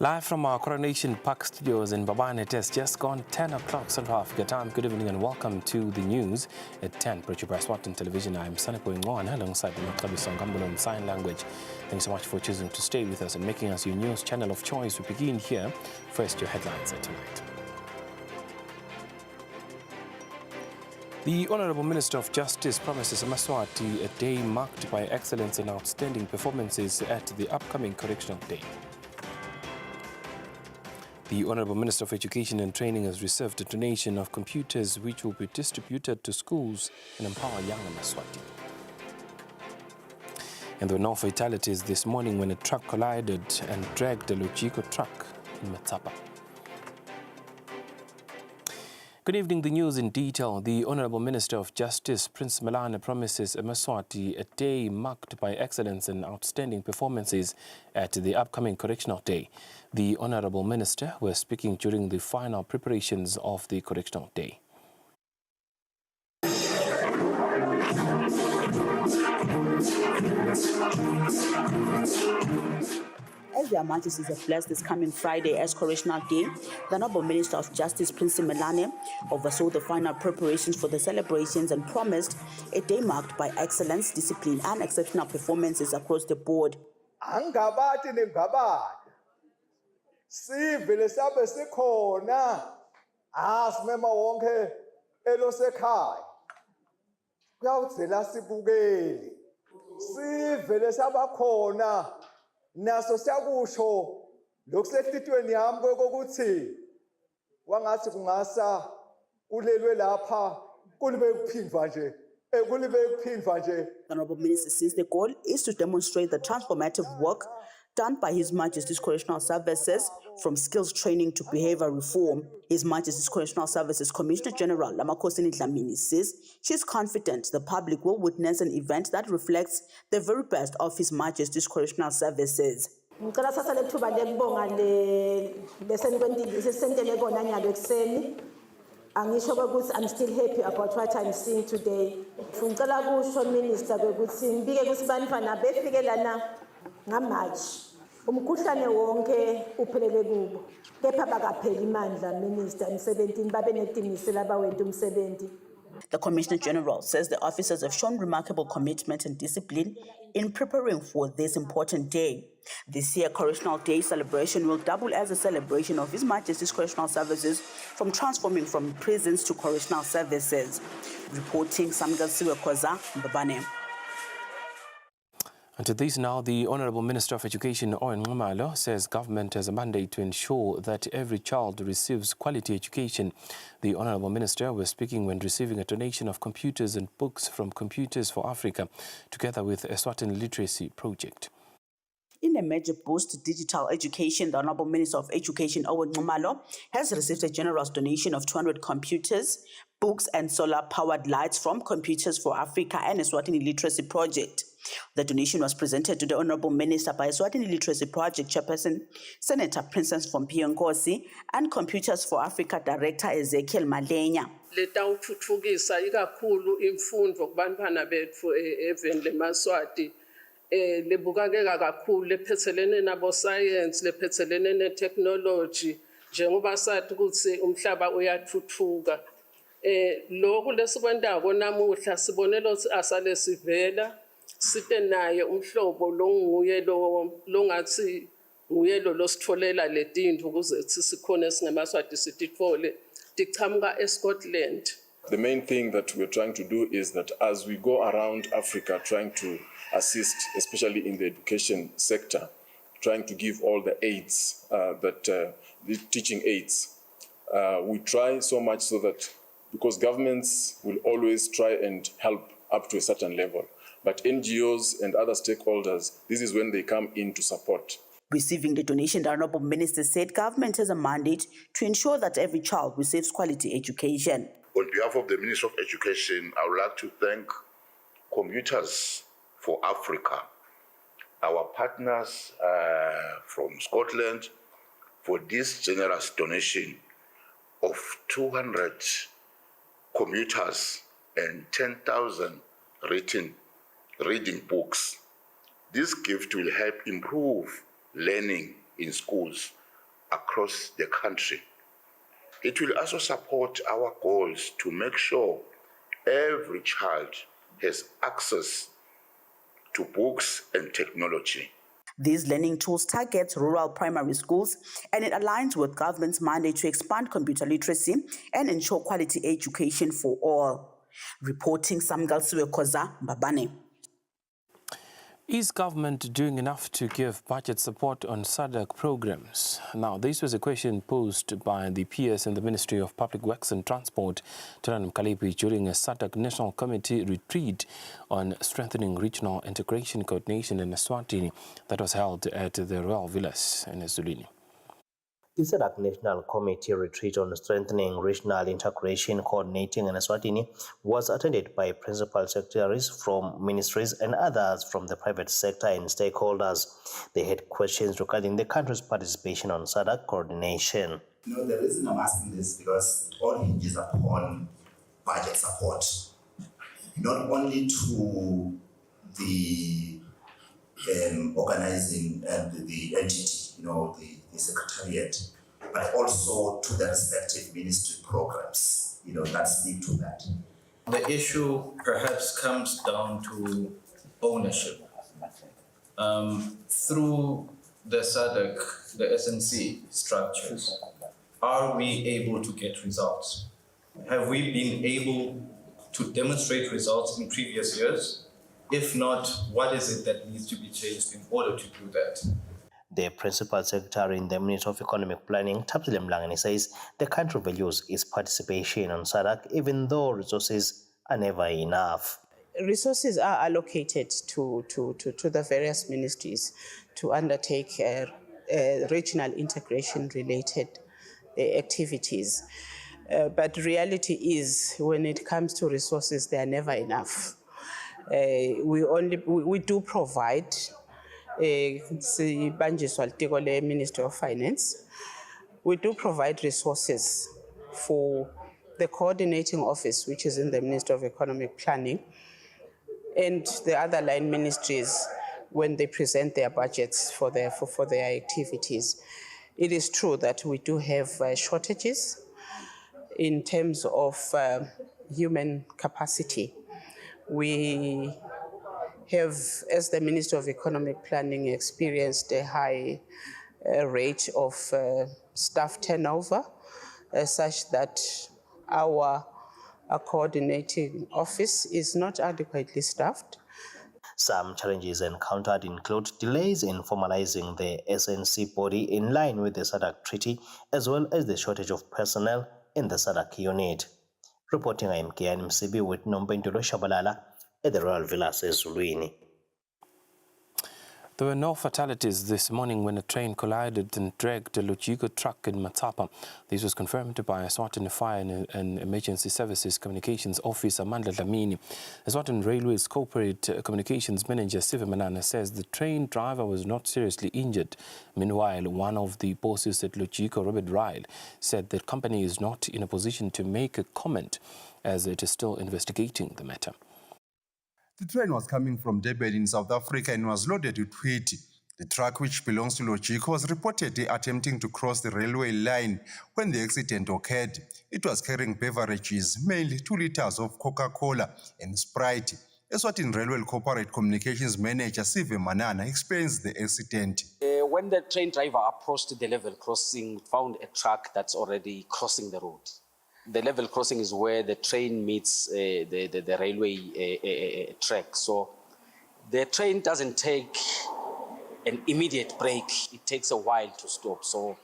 Live from our Coronation Park studios in Babane, it has just gone 10 o'clock Central Africa time. Good evening and welcome to the news at 10. Brought to you by Eswatini Television. I'm Sanako Ingwan alongside the Makabi Songambulo in sign language. Thanks so much for choosing to stay with us and making us your news channel of choice. We begin here. First, your headlines tonight. The Honourable Minister of Justice promises Eswatini a day marked by excellence and outstanding performances at the upcoming Correctional Day. The Honourable Minister of Education and Training has received a donation of computers which will be distributed to schools and empower young Eswatini. And there were no fatalities this morning when a truck collided and dragged a Logico truck in Matsapa. Good evening, the news in detail. The Honourable Minister of Justice, Prince Melane, promises Eswatini a day marked by excellence and outstanding performances at the upcoming Correctional Day. The Honourable Minister was speaking during the final preparations of the Correctional Day. As their Majesties have blessed this coming Friday as Correctional Day, the Honourable Minister of Justice, Prince Melane, oversaw the final preparations for the celebrations and promised a day marked by excellence, discipline and exceptional performances across the board. Angabati nengabati sivele sabe sikhona asimema wonke elosekhaya kuyawudzela sibukeli sivele sabakhona naso siyakusho lokusehlitweni yami kokuthi wangathi kungasa kulelwe lapha kulibe kuphindwa nje The Honourable Minister says the goal is to demonstrate the transformative work done by His Majesty's Correctional Services, from skills training to behaviour reform. His Majesty's Correctional Services Commissioner General Lamakosini Dlamini says she is confident the public will witness an event that reflects the very best of His Majesty's Correctional Services. Ngicela sasa lethuba lekubonga lesentele kona nyalo ekseni. Angisho ukuthi I'm still happy about what I'm seeing today. Ngicela kusho minister ukuthi ngibike kusibantwana befike lana ngamaji. Umkhuhlane wonke uphelele kubo. Kepha bakapheli imandla minister emsebentini babe netimisela bawethu umsebenzi. The Commissioner General says the officers have shown remarkable commitment and discipline in preparing for this important day. This year, Correctional Day celebration will double as a celebration of His Majesty's Correctional Services, from transforming from prisons to correctional services. Reporting Samgal Siwekoza, Mbabane. And to this now, the Honourable Minister of Education, Owen Ngumalo, says government has a mandate to ensure that every child receives quality education. The Honourable Minister was speaking when receiving a donation of computers and books from Computers for Africa, together with Eswatini Literacy Project. In a major boost to digital education, the Honourable Minister of Education, Owen Ngumalo, has received a generous donation of 200 computers, books and solar-powered lights from Computers for Africa and Eswatini Literacy Project. The donation was presented to the Honourable Minister by Eswatini Literacy Project Chairperson, Senator Princess Nkosi, and Computers for Africa Director Ezekiel Malenya. Letawuthuthukisa ikakhulu imfundo kubantwana bethu even leMaswati lebukakeka kakhulu lephethelene nabo science lephethelene ne technology njengoba sathi ukuthi umhlaba uyathuthuka lokhu lesikwendako namuhla sibonela ukuthi asale sivela site naye umhlobo longuye longathi nguye lo lositholela ledinto ukuze sikhone singeMaswati sitithole tichamuka eScotland. The main thing that we're trying to do is that as we go around Africa trying to assist, especially in the education sector, trying to give all the aids, the teaching aids, we try so much so that, because governments will always try and help up to a certain level, but NGOs and other stakeholders, this is when they come in to support. Receiving the donation, the Honourable Minister said government has a mandate to ensure that every child receives quality education. On behalf of the Minister of Education, I would like to thank Computers for Africa, our partners from Scotland, for this generous donation of 200 computers and 10,000 reading books. This gift will help improve learning in schools across the country. It will also support our goals to make sure every child has access to books and technology. These learning tools target rural primary schools, and it aligns with government's mandate to expand computer literacy and ensure quality education for all. Reporting Samgal Suekoza, Mbabane. Is government doing enough to give budget support on SADC programs? Now, this was a question posed by the PS in the Ministry of Public Works and Transport, Taran Mkalipi, during a SADC National Committee retreat on strengthening regional integration coordination in Eswatini that was held at the Royal Villas in Eswatini. The SADC National Committee retreat on strengthening regional integration coordinating in Eswatini was attended by principal secretaries from ministries and others from the private sector and stakeholders. They had questions regarding the country's participation on SADC coordination. The reason I'm asking this is because it all hinges upon budget support, not only to the organizing and the entity, the secretariat, but also to the respective ministry programs, that speak to that. The issue perhaps comes down to ownership. Through the SADC, the SNC structures, are we able to get results? Have we been able to demonstrate results in previous years? If not, what is it that needs to be changed in order to do that? The Principal Secretary in the Ministry of Economic Planning, Tapsile Mlangeni, says the country values its participation on SADC even though resources are never enough. Resources are allocated to the various ministries to undertake regional integration related activities. But reality is, when it comes to resources, they are never enough. We do provide Ministry of Finance. We do provide resources for the coordinating office, which is in the Ministry of Economic Planning, and the other line ministries when they present their budgets for their activities. It is true that we do have shortages in terms of human capacity. We have, as the Minister of Economic Planning, experienced a high rate of staff turnover, such that our coordinating office is not adequately staffed. Some challenges encountered include delays in formalizing the SNC body in line with the SADC treaty, as well as the shortage of personnel in the SADC unit. Reporting, I am Kian Msibi with Nompendulo Shabalala at the Royal Villas Eswatini. There were no fatalities this morning when a train collided and dragged a Logico truck in Matapa. This was confirmed by Eswatini Fire and Emergency Services Communications Officer Mandla Dlamini. Eswatini Railways Corporate Communications Manager Siva Manana says the train driver was not seriously injured. Meanwhile, one of the bosses at Logico, Robert Ryle, said the company is not in a position to make a comment as it is still investigating the matter. The train was coming from Durban in South Africa and was loaded with wheat. The truck, which belongs to Logico, was reportedly attempting to cross the railway line when the accident occurred. It was carrying beverages, mainly 2 liters of Coca-Cola and Sprite. Eswatini Railway Corporate Communications Manager Sive Manana explains the accident. When the train driver approached the level crossing, found a truck that's already crossing the road. The level crossing is where the train meets the railway track. So the train doesn't take an immediate break. It takes a while to stop. So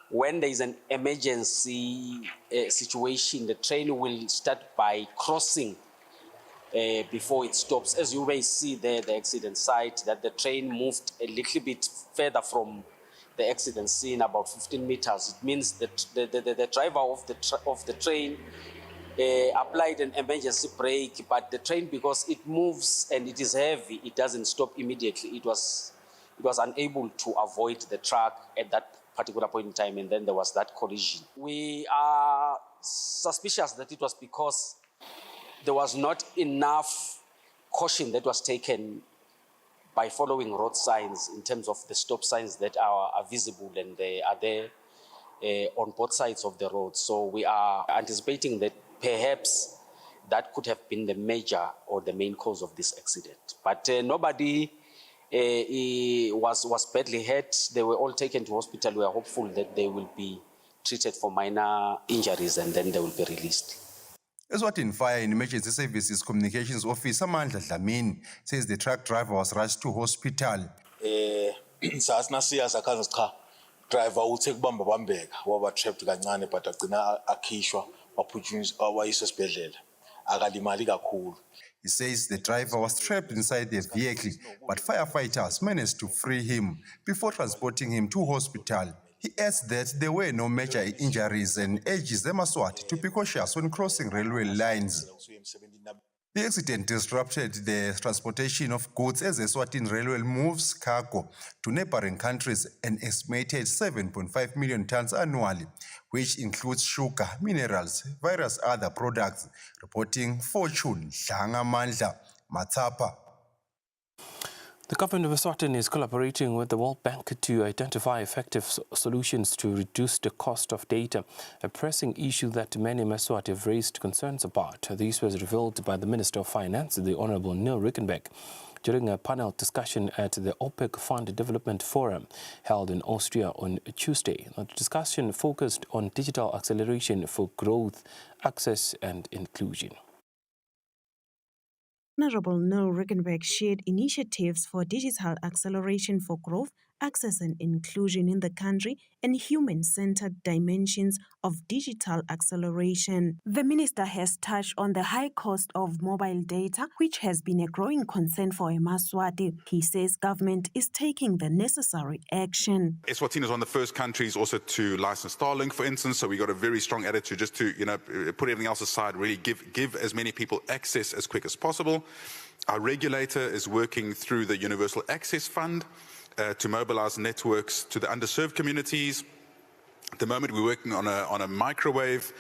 when there is an emergency situation, the train will start by crossing before it stops. As you may see there, the accident site, that the train moved a little bit further from the accident scene, about 15 meters. It means that the driver of the train applied an emergency brake, but the train, because it moves and it is heavy, it doesn't stop immediately. It was unable to avoid the truck at that particular point in time, and then there was that collision. We are suspicious that it was because there was not enough caution that was taken by following road signs in terms of the stop signs that are visible and they are there on both sides of the road. So we are anticipating that perhaps that could have been the major or the main cause of this accident. But nobody was badly hurt. They were all taken to hospital. We are hopeful that they will be treated for minor injuries and then they will be released. Eswatini Fire and Emergency Services Communications Officer Amandla Dlamini says the truck driver was rushed to hospital. Driver uthe kubamba bambeka waba trapped kancane but agcina akhishwa wayiswa esibhedlela akalimali kakhulu. He says the driver was trapped inside the vehicle, but firefighters managed to free him before transporting him to hospital. He adds that there were no major injuries and urges the Eswatini to be cautious when crossing railway lines. The accident disrupted the transportation of goods as Eswatini Railway moves cargo to neighboring countries, an estimated 7.5 million tons annually, which includes sugar, minerals, various other products. Reporting Fortune Dlangamandla, Matsapa. The government of Eswatini is collaborating with the World Bank to identify effective solutions to reduce the cost of data, a pressing issue that many Eswatini have raised concerns about. This was revealed by the Minister of Finance, the Honourable Neil Rickenbeck, during a panel discussion at the OPEC Fund Development Forum held in Austria on Tuesday. The discussion focused on digital acceleration for growth, access and inclusion. Honourable Neil Rickenbeck shared initiatives for digital acceleration for growth, access and inclusion in the country and human-centered dimensions of digital acceleration. The minister has touched on the high cost of mobile data, which has been a growing concern for Eswatini. He says government is taking the necessary action. Eswatini is one of the first countries also to license Starlink, for instance, so we got a very strong attitude just to, put everything else aside, really give as many people access as quick as possible. Our regulator is working through the Universal Access Fund to mobilize networks to the underserved communities. At the moment, we're working on a microwave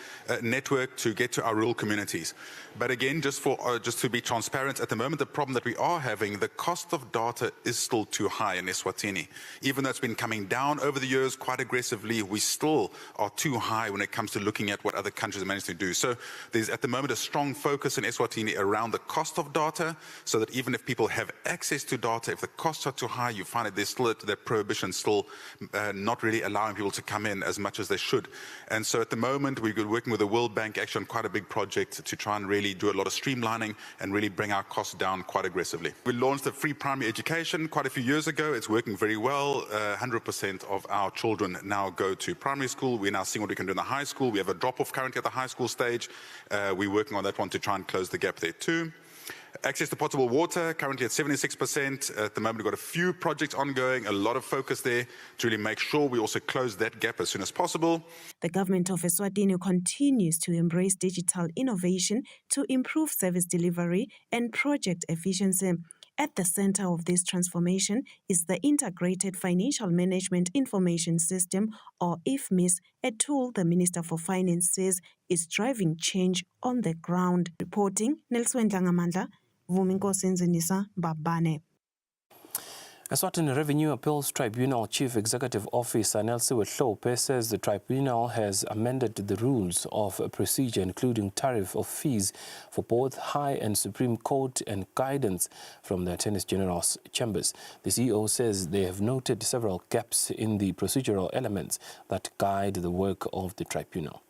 network to get to our rural communities. But again, just to be transparent, at the moment, the problem that we are having, the cost of data is still too high in Eswatini. Even though it's been coming down over the years quite aggressively, we still are too high when it comes to looking at what other countries have managed to do. So there's at the moment a strong focus in Eswatini around the cost of data, so that even if people have access to data, if the costs are too high, you find that there's still that prohibition still not really allowing people to come in as much as they should. And so at the moment, we're working with the World Bank actually on quite a big project to try and really do a lot of streamlining and really bring our costs down quite aggressively. We launched a free primary education quite a few years ago. It's working very well. 100% of our children now go to primary school. We're now seeing what we can do in the high school. We have a drop-off currently at the high school stage. We're working on that one to try and close the gap there too. Access to potable water, currently at 76%. At the moment, we've got a few projects ongoing, a lot of focus there to really make sure we also close that gap as soon as possible. The government of Eswatini continues to embrace digital innovation to improve service delivery and project efficiency. At the center of this transformation is the Integrated Financial Management Information System, or IFMIS, a tool the Minister for Finance says is driving change on the ground. Reporting, Nelson Dlangamandla, Vuminkosi Nzinisa, Babane. Eswatini Revenue Appeals Tribunal Chief Executive Officer Nelson Wehlope says the tribunal has amended the rules of procedure, including tariff of fees for both High and Supreme Court and guidance from the Attorney General's chambers. The CEO says they have noted several gaps in the procedural elements that guide the work of the tribunal.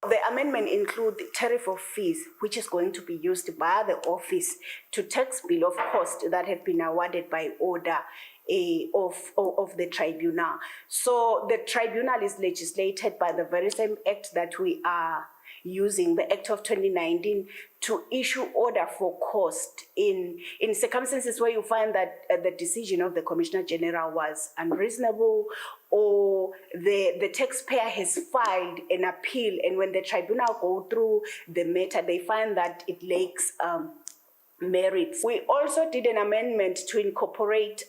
The amendment includes the tariff of fees, which is going to be used by the office to tax bill of cost that have been awarded by order of the tribunal. So the tribunal is legislated by the very same act that we are using, the Act of 2019, to issue order for cost in circumstances where you find that the decision of the Commissioner General was unreasonable, or the taxpayer has filed an appeal, and when the tribunal go through the matter, they find that it lacks merits. We also did an amendment to incorporate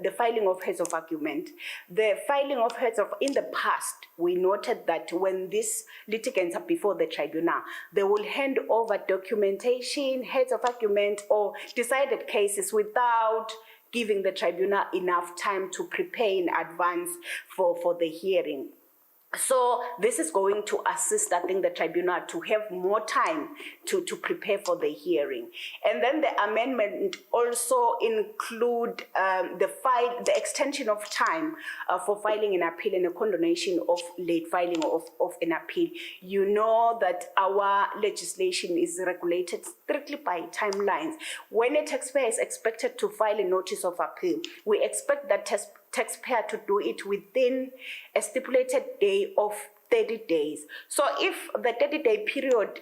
the filing of heads of argument. The filing of heads of, in the past, we noted that when these litigants are before the tribunal, they will hand over documentation, heads of argument, or decided cases without giving the tribunal enough time to prepare in advance for the hearing. So this is going to assist, I think, the tribunal to have more time to prepare for the hearing. And then the amendment also include the extension of time for filing an appeal and a condonation of late filing of an appeal. You know that our legislation is regulated strictly by timelines. When a taxpayer is expected to file a notice of appeal, we expect that taxpayer to do it within a stipulated day of 30 days. So if the 30-day period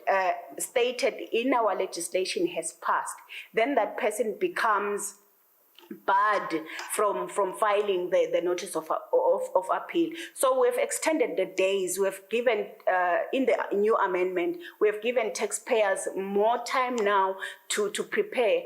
stated in our legislation has passed, then that person becomes barred from filing the notice of appeal. So we've extended the days. We've given, in the new amendment, we've given taxpayers more time now to prepare.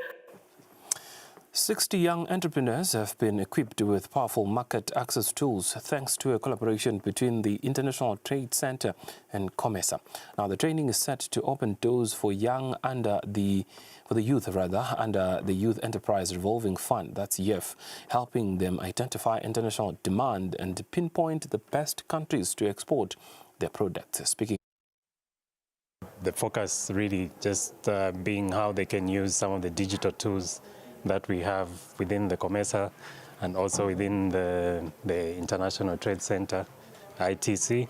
60 young entrepreneurs have been equipped with powerful market access tools thanks to a collaboration between the International Trade Center and COMESA. Now, the training is set to open doors for youth under the Youth Enterprise Revolving Fund, that's YEF, helping them identify international demand and pinpoint the best countries to export their products. Speaking. The focus really just being how they can use some of the digital tools that we have within the COMESA and also within the International Trade Center, ITC,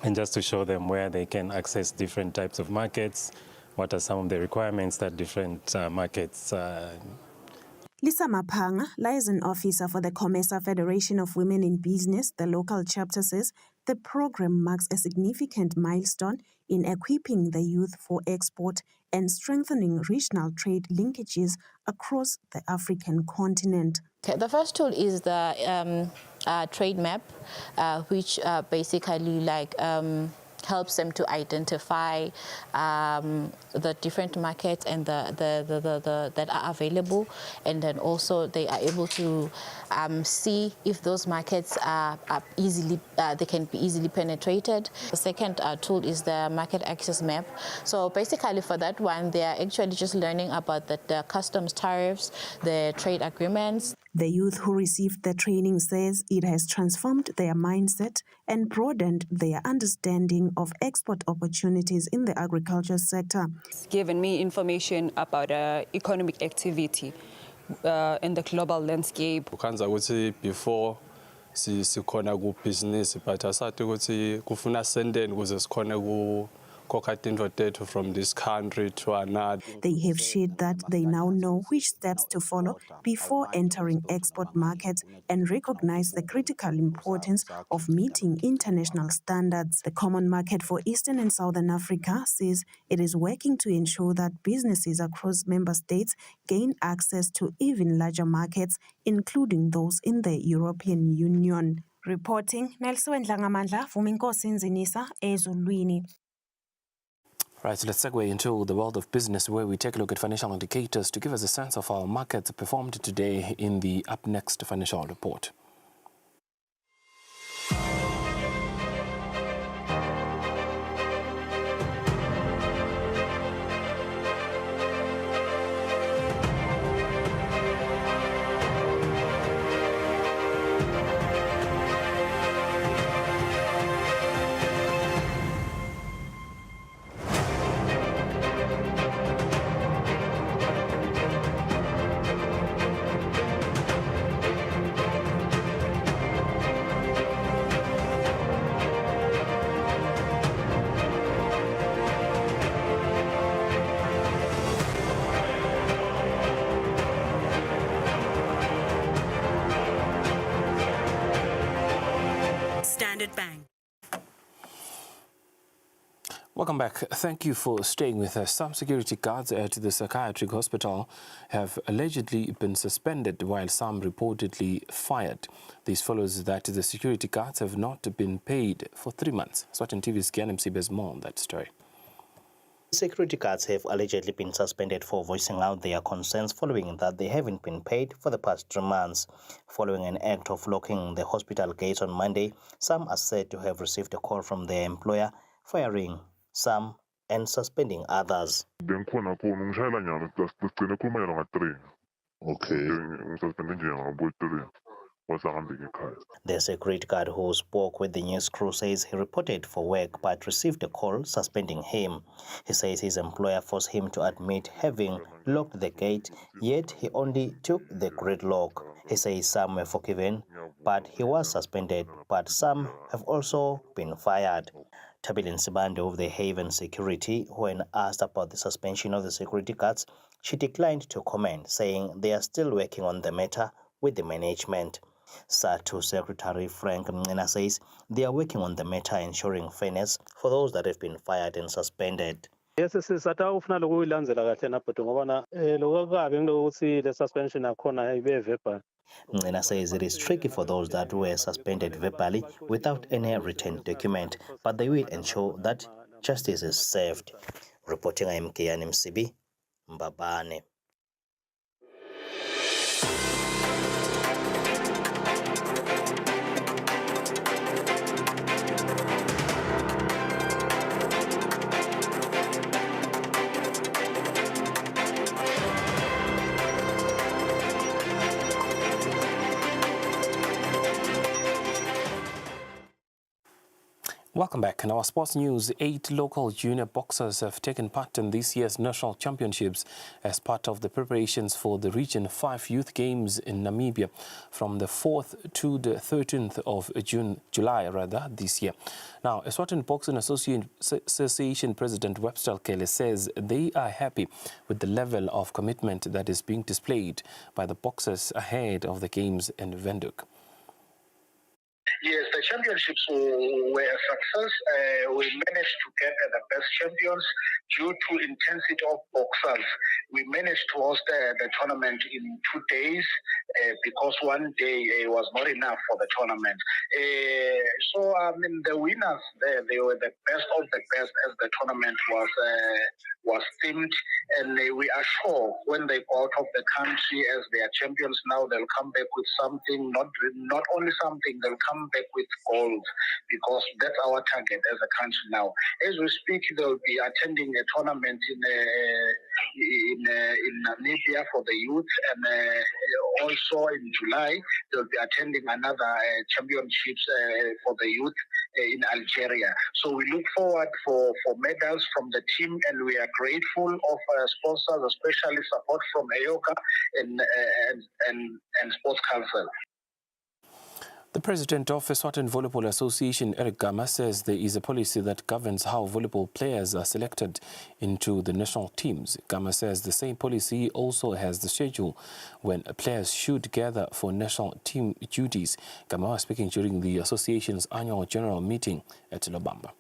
and just to show them where they can access different types of markets, what are some of the requirements that different markets Lisa Mapanga, liaison officer for the COMESA Federation of Women in Business, the local chapter, says the program marks a significant milestone in equipping the youth for export and strengthening regional trade linkages across the African continent. Okay, the first tool is the trade map, which basically helps them to identify the different markets and that are available, and then also they are able to see if those markets are easily they can be easily penetrated. The second tool is the market access map. So basically for that one, they are actually just learning about the customs tariffs, the trade agreements. The youth who received the training says it has transformed their mindset and broadened their understanding of export opportunities in the agriculture sector. It's given me information about economic activity in the global landscape. Before sikhona ku business but asathi ukuthi kufuna sendeni ukuze sikhona from this country to another. They have shared that they now know which steps to follow before entering export markets and recognize the critical importance of meeting international standards. The Common Market for Eastern and Southern Africa says it is working to ensure that businesses across member states gain access to even larger markets, including those in the European Union. Reporting, Nelson Dlangamandla, Vuminkosi Nzinisa, Ezulwini. Right, so let's segue into the world of business, where we take a look at financial indicators to give us a sense of how markets performed today in the Up Next Financial Report. Bank. Welcome back. Thank you for staying with us. Some security guards at the psychiatric hospital have allegedly been suspended, while some reportedly fired. This follows that the security guards have not been paid for 3 months. Eswatini TV's Gyan MC bears more on that story. Security guards have allegedly been suspended for voicing out their concerns following that they haven't been paid for the past 3 months. Following an act of locking the hospital gates on Monday, some are said to have received a call from their employer, firing some and suspending others. The security guard who spoke with the news crew says he reported for work but received a call suspending him. He says his employer forced him to admit having locked the gate, yet he only took the grid lock. He says some were forgiven, but he was suspended, but some have also been fired. Tabilin Sibande of the Haven Security, when asked about the suspension of the security guards, she declined to comment, saying they are still working on the matter with the management. SATU Secretary Frank Mnena says they are working on the matter, ensuring fairness for those that have been fired and suspended. Yes, ufuna lokuyilandzela kahle nabhuti ngoba lokukabi ngilokuthi le suspension yakhona ibe verbal. Mnena says it is tricky for those that were suspended verbally without any written document, but they will ensure that justice is served. Reporting IMKN MCB, Mbabane. Welcome back. In our sports news, 8 local junior boxers have taken part in this year's national championships as part of the preparations for the Region 5 Youth Games in Namibia from the 4th to the 13th of July this year. Now, Eswatini Boxing Association President Webster Kele says they are happy with the level of commitment that is being displayed by the boxers ahead of the games in Windhoek. Yes, the championships were a success. We managed to get the best champions due to intensity of boxers. We managed to host the tournament in 2 days because one day was not enough for the tournament. So, the winners, they were the best of the best as the tournament was themed. And we are sure when they go out of the country as they are champions now, they'll come back with something, not only something, they'll come back with gold, because that's our target as a country now. As we speak, they'll be attending a tournament in Namibia for the youth, and also in July, they'll be attending another championships for the youth in Algeria. So we look forward for medals from the team, and we are grateful of sponsors, especially support from AOCA and Sports Council. The president of Eswatini Volleyball Association, Eric Gama, says there is a policy that governs how volleyball players are selected into the national teams. Gama says the same policy also has the schedule when players should gather for national team duties. Gama was speaking during the association's annual general meeting at Lobamba.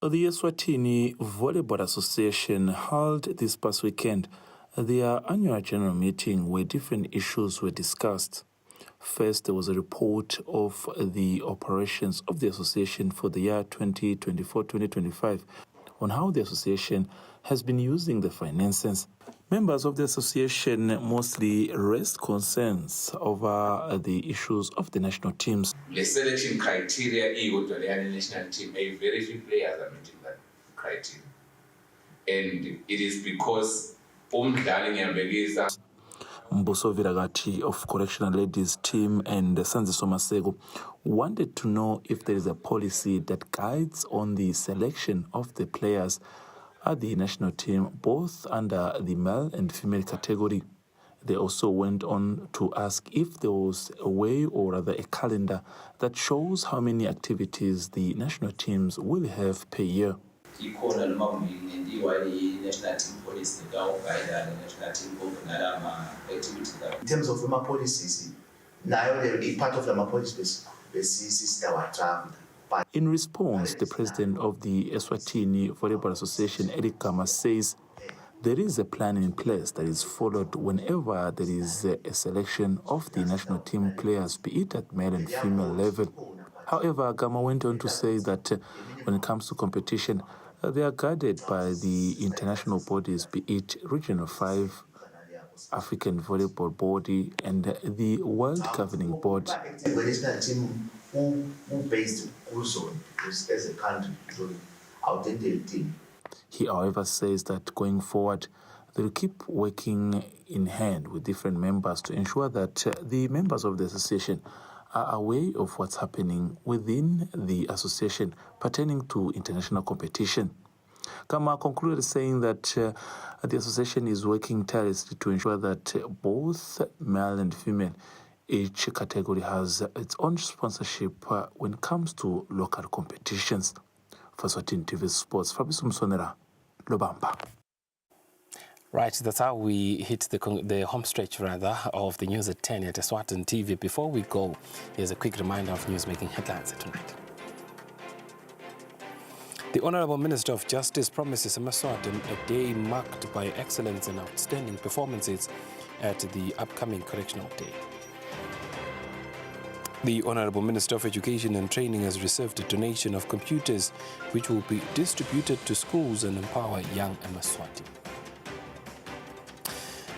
The Eswatini Volleyball Association held this past weekend their annual general meeting where different issues were discussed. First, there was a report of the operations of the association for the year 2024-2025 on how the association has been using the finances. Members of the association mostly raised concerns over the issues of the national teams. The selection criteria is the national team. Very few players are meeting that criteria. And it is because Mbuso Viragati of Correctional Ladies team and Sanzi Somasego wanted to know if there is a policy that guides on the selection of the players at the national team, both under the male and female category. They also went on to ask if there was a way, or rather a calendar, that shows how many activities the national teams will have per year. In terms of my policies, now a part of the policies is our draft. In response, the president of the Eswatini Volleyball Association, Eric Gama, says there is a plan in place that is followed whenever there is a selection of the national team players, be it at male and female level. However, Gama went on to say that when it comes to competition, they are guided by the international bodies, be it Regional 5, African Volleyball Body, and the World Governing Board. The national team who based also as a country, our team. He, however, says that going forward, They will keep working in hand with different members to ensure that the members of the association are aware of what's happening within the association pertaining to international competition. Kama concluded saying that the association is working tirelessly to ensure that both male and female, each category has its own sponsorship when it comes to local competitions. For Eswatini TV Sports, Fabrice Msonera, Lobamba. Right, that's how we hit the home stretch, rather, of the news at 10 at Eswatini TV. Before we go, here's a quick reminder of news-making headlines tonight. The Honourable Minister of Justice promises Eswatini a day marked by excellence and outstanding performances at the upcoming Correctional Day. The Honourable Minister of Education and Training has received a donation of computers which will be distributed to schools and empower young Eswatini.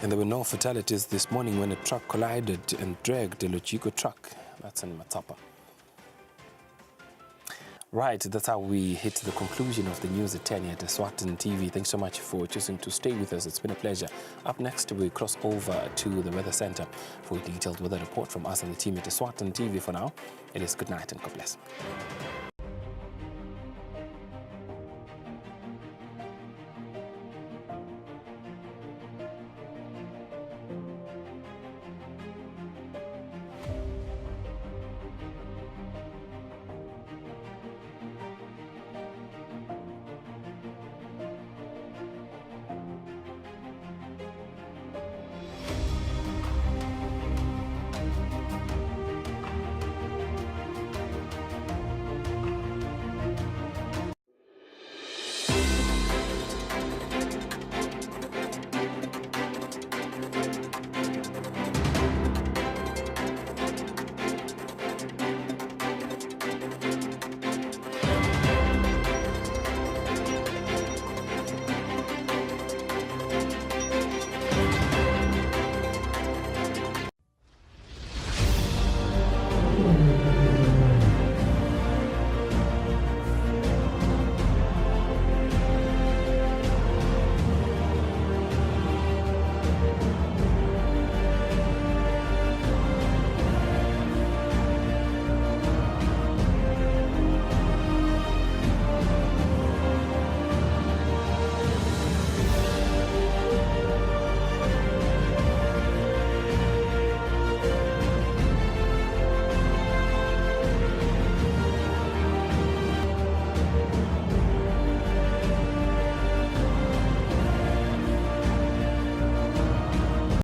And there were no fatalities this morning when a truck collided and dragged a Logico truck. That's in Matapa. Right, that's how we hit the conclusion of the news at 10 at Eswatini TV. Thanks so much for choosing to stay with us. It's been a pleasure. Up next, we cross over to the Weather Center for a detailed weather report from us and the team at Eswatini TV. For now, it is good night and God bless.